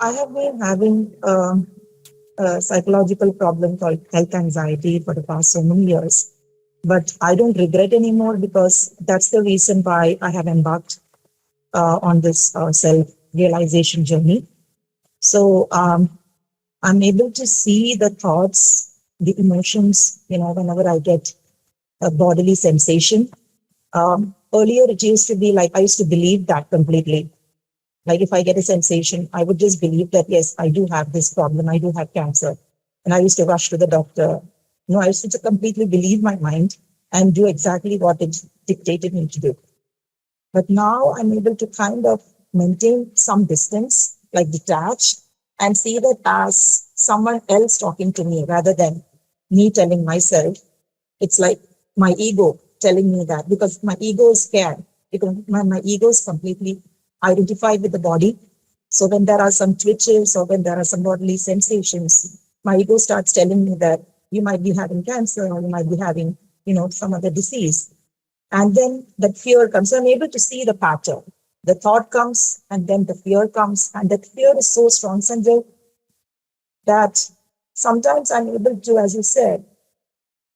I have been having a psychological problem called health anxiety for the past so many years. But I don't regret anymore because that's the reason why I have embarked on this self realization journey. So I'm able to see the thoughts, the emotions, whenever I get a bodily sensation. Earlier, it used to be like I used to believe that completely. Like if I get a sensation, I would just believe that, yes, I do have this problem. I do have cancer. And I used to rush to the doctor. I used to completely believe my mind and do exactly what it dictated me to do. But now I'm able to kind of maintain some distance, like detach, and see that as someone else talking to me rather than me telling myself. It's like my ego telling me that because my ego is scared, because my ego is completely identified with the body. So when there are some twitches or when there are some bodily sensations, my ego starts telling me that you might be having cancer or you might be having, some other disease. And then that fear comes. So I'm able to see the pattern. The thought comes and then the fear comes. And that fear is so strong, Sanjay, that sometimes I'm able to, as you said,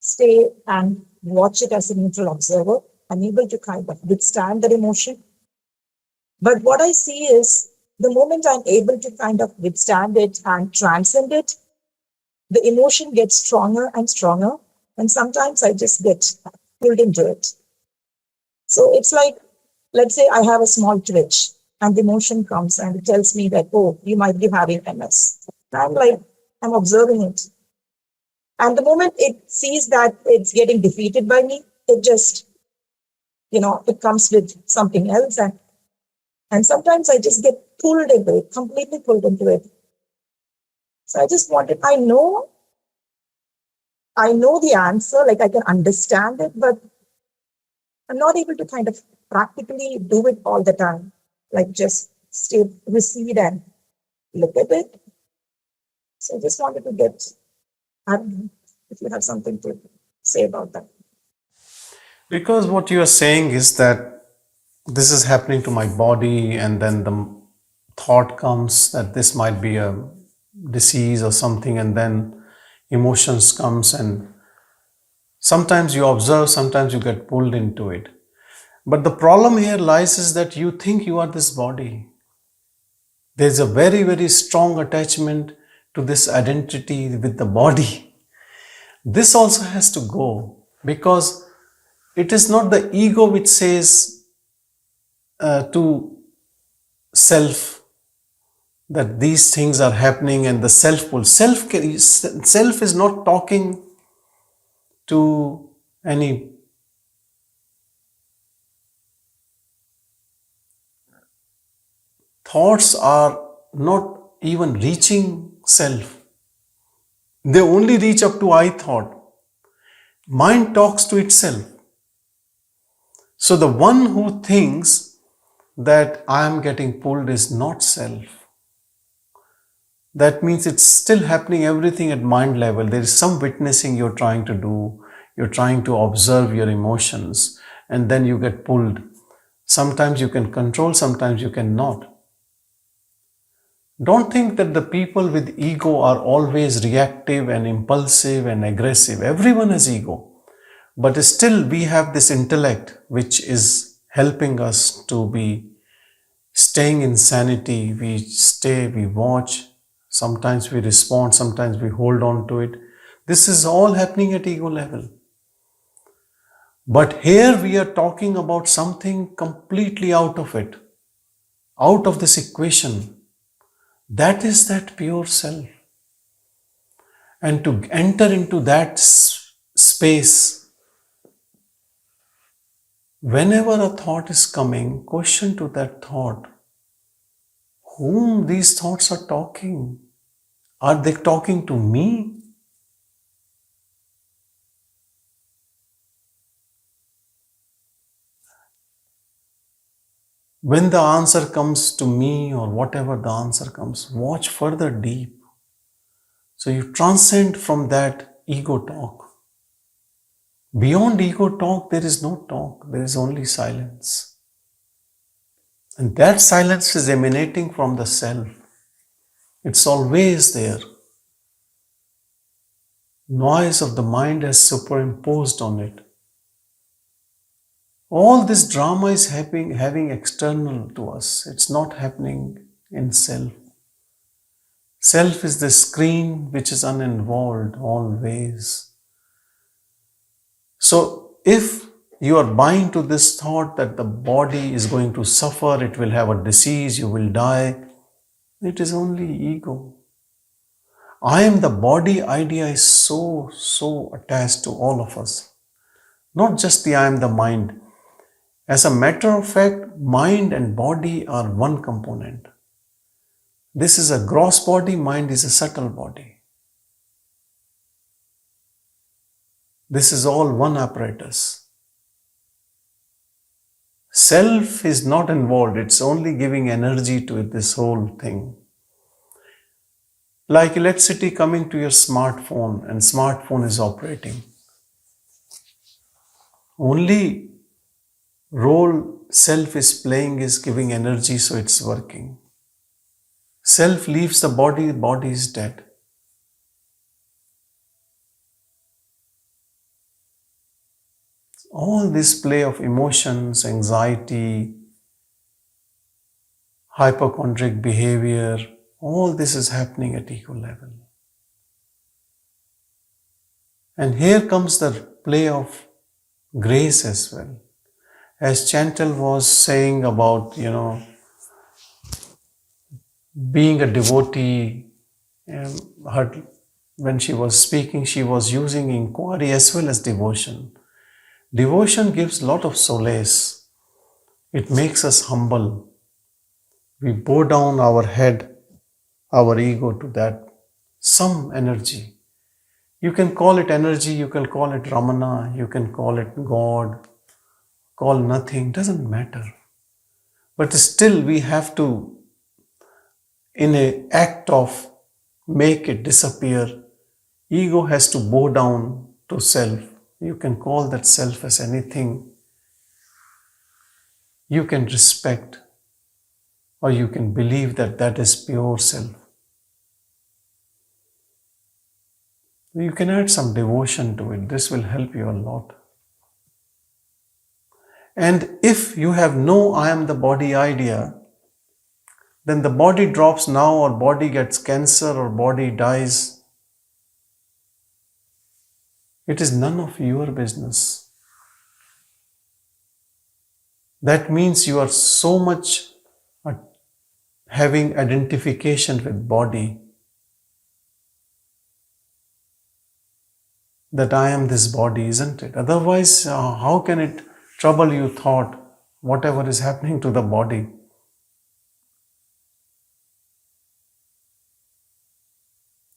stay and watch it as a neutral observer. I'm able to kind of withstand that emotion. But what I see is the moment I'm able to kind of withstand it and transcend it, the emotion gets stronger and stronger. And sometimes I just get pulled into it. So it's like, let's say I have a small twitch and the emotion comes and it tells me that, oh, you might be having MS. I'm like, I'm observing it. And the moment it sees that it's getting defeated by me, it just, it comes with something else. And sometimes I just get pulled into it, completely pulled into it. So I know the answer, like I can understand it, but I'm not able to kind of practically do it all the time. Like just stay, recede and look at it. So I just wanted to I don't know if you have something to say about that. Because what you are saying is that this is happening to my body, and then the thought comes that this might be a disease or something, and then emotions comes, and sometimes you observe, sometimes you get pulled into it. But the problem here lies is that you think you are this body. There's a very, very strong attachment to this identity with the body. This also has to go, because it is not the ego which says to self that these things are happening, and the self pull. Self is not talking to any thoughts, are not even reaching self. They only reach up to I thought. Mind talks to itself. So the one who thinks that I am getting pulled is not self. That means it's still happening everything at mind level. There is some witnessing you're trying to do. You're trying to observe your emotions, and then you get pulled. Sometimes you can control, sometimes you cannot. Don't think that the people with ego are always reactive and impulsive and aggressive. Everyone has ego. But still we have this intellect which is helping us to be staying in sanity. We stay, we watch. Sometimes we respond, sometimes we hold on to it. This is all happening at ego level. But here we are talking about something completely out of it, out of this equation. That is that pure self. And to enter into that space, whenever a thought is coming, question to that thought, whom these thoughts are talking? Are they talking to me? When the answer comes to me, or whatever the answer comes, watch further deep. So you transcend from that ego talk. Beyond ego talk, there is no talk, there is only silence. And that silence is emanating from the self. It's always there. Noise of the mind has superimposed on it. All this drama is having external to us. It's not happening in self. Self is the screen which is uninvolved always. So if you are buying to this thought that the body is going to suffer, it will have a disease, you will die, it is only ego. I am the body idea is so attached to all of us. Not just the I am the mind. As a matter of fact, mind and body are one component. This is a gross body, mind is a subtle body. This is all one apparatus. Self is not involved, it's only giving energy to this whole thing. Like electricity coming to your smartphone and smartphone is operating. Only role self is playing is giving energy, so it's working. Self leaves the body is dead. All this play of emotions, anxiety, hypochondriac behavior, all this is happening at ego level. And here comes the play of grace as well. As Chantal was saying about, being a devotee, when she was speaking, she was using inquiry as well as devotion. Devotion gives a lot of solace. It makes us humble. We bow down our head, our ego to that, some energy. You can call it energy, you can call it Ramana, you can call it God, call nothing, doesn't matter. But still we have to, in an act of make it disappear, ego has to bow down to self. You can call that self as anything you can respect, or you can believe that that is pure self. You can add some devotion to it. This will help you a lot. And if you have no I am the body idea, then the body drops now, or body gets cancer, or body dies. It is none of your business. That means you are so much having identification with body, that I am this body, isn't it? Otherwise, how can it trouble you thought, whatever is happening to the body?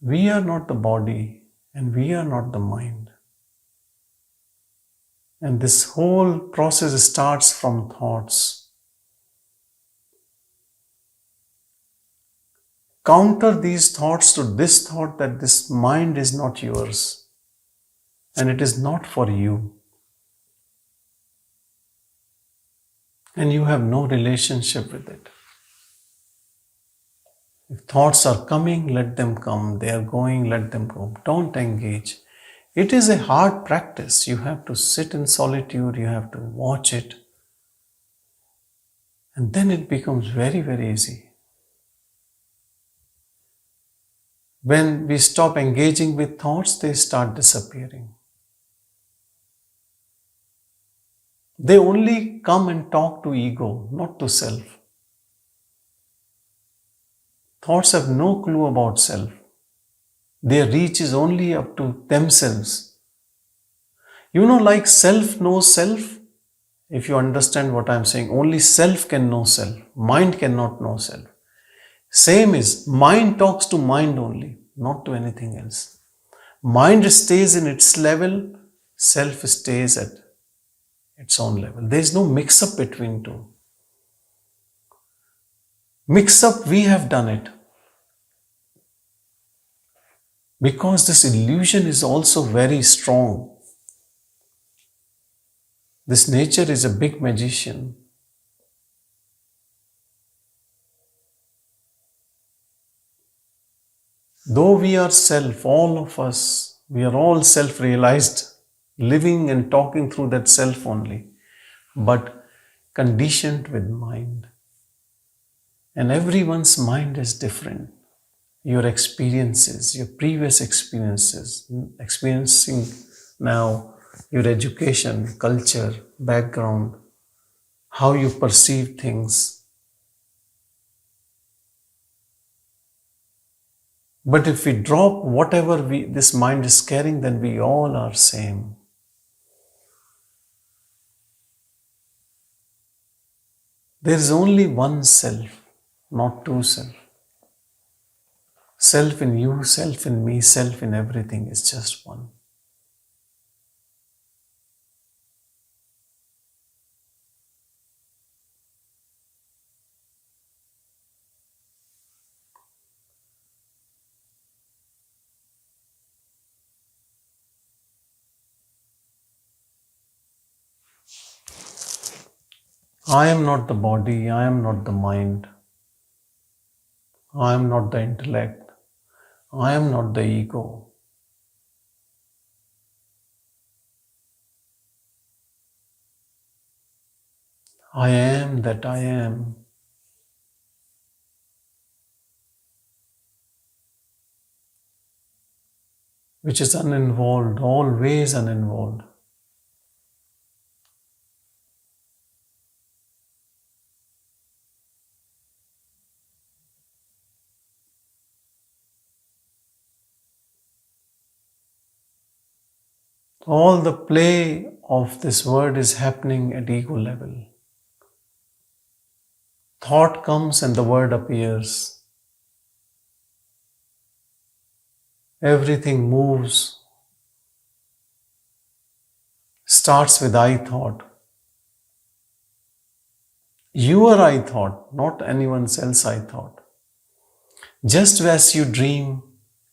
We are not the body and we are not the mind. And this whole process starts from thoughts. Counter these thoughts to this thought that this mind is not yours and it is not for you. And you have no relationship with it. If thoughts are coming, let them come. They are going, let them go. Don't engage. It is a hard practice. You have to sit in solitude, you have to watch it. And then it becomes very, very easy. When we stop engaging with thoughts, they start disappearing. They only come and talk to ego, not to self. Thoughts have no clue about self. Their reach is only up to themselves. Like self knows self. If you understand what I'm saying, only self can know self. Mind cannot know self. Same is, mind talks to mind only, not to anything else. Mind stays in its level, self stays at its own level. There is no mix-up between two. Mix-up, we have done it. Because this illusion is also very strong. This nature is a big magician. Though we are self, all of us, we are all self-realized, living and talking through that self only, but conditioned with mind. And everyone's mind is different. Your experiences, your previous experiences, experiencing now, your education, culture, background, how you perceive things. But if we drop whatever this mind is carrying, then we all are same. There is only one self, not two self. Self in you, self in me, self in everything is just one. I am not the body, I am not the mind, I am not the intellect, I am not the ego. I am that I am. Which is uninvolved, always uninvolved. All the play of this word is happening at ego level. Thought comes and the word appears. Everything moves, starts with I thought. Your I thought, not anyone else I thought. Just as you dream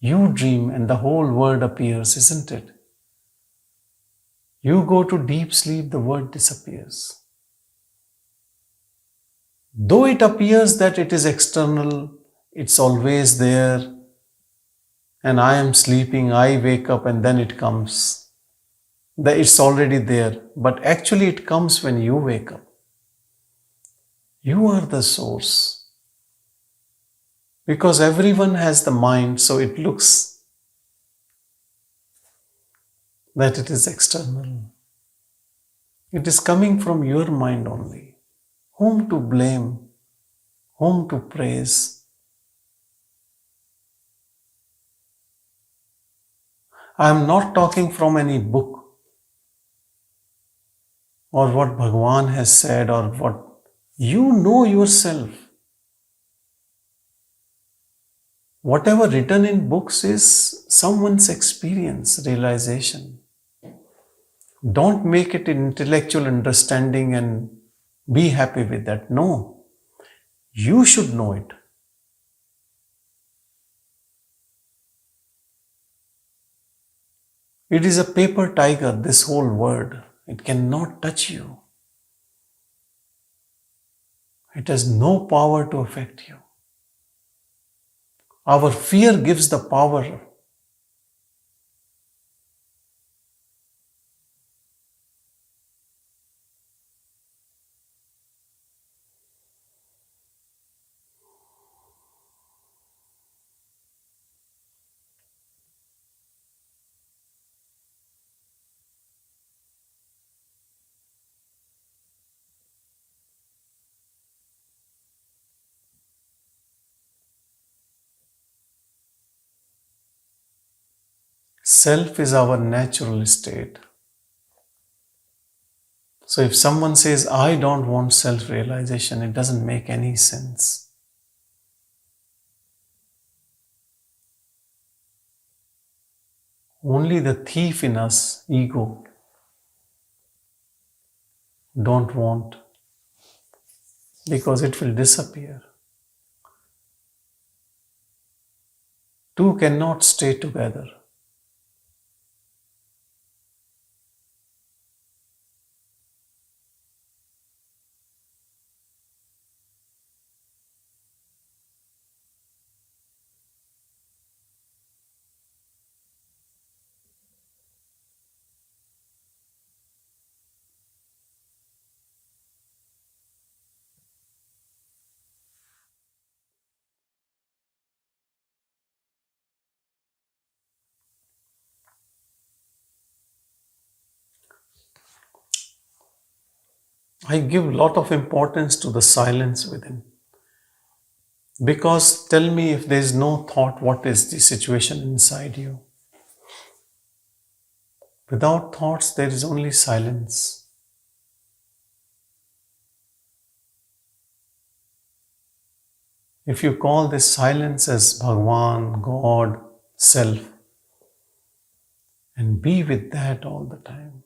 and the whole word appears, isn't it? You go to deep sleep, the word disappears. Though it appears that it is external, it's always there, and I am sleeping, I wake up, and then it comes. It's already there, but actually it comes when you wake up. You are the source. Because everyone has the mind, so it looks that it is external. It is coming from your mind only. Whom to blame? Whom to praise? I am not talking from any book or what Bhagavan has said or what you know yourself. Whatever written in books is someone's experience, realization. Don't make it intellectual understanding and be happy with that. No, you should know it. It is a paper tiger, this whole word. It cannot touch you. It has no power to affect you. Our fear gives the power. Self is our natural state. So if someone says, I don't want self-realization, it doesn't make any sense. Only the thief in us, ego, don't want because it will disappear. Two cannot stay together. I give a lot of importance to the silence within. Because tell me, if there is no thought, what is the situation inside you? Without thoughts, there is only silence. If you call this silence as Bhagavan, God, Self, and be with that all the time.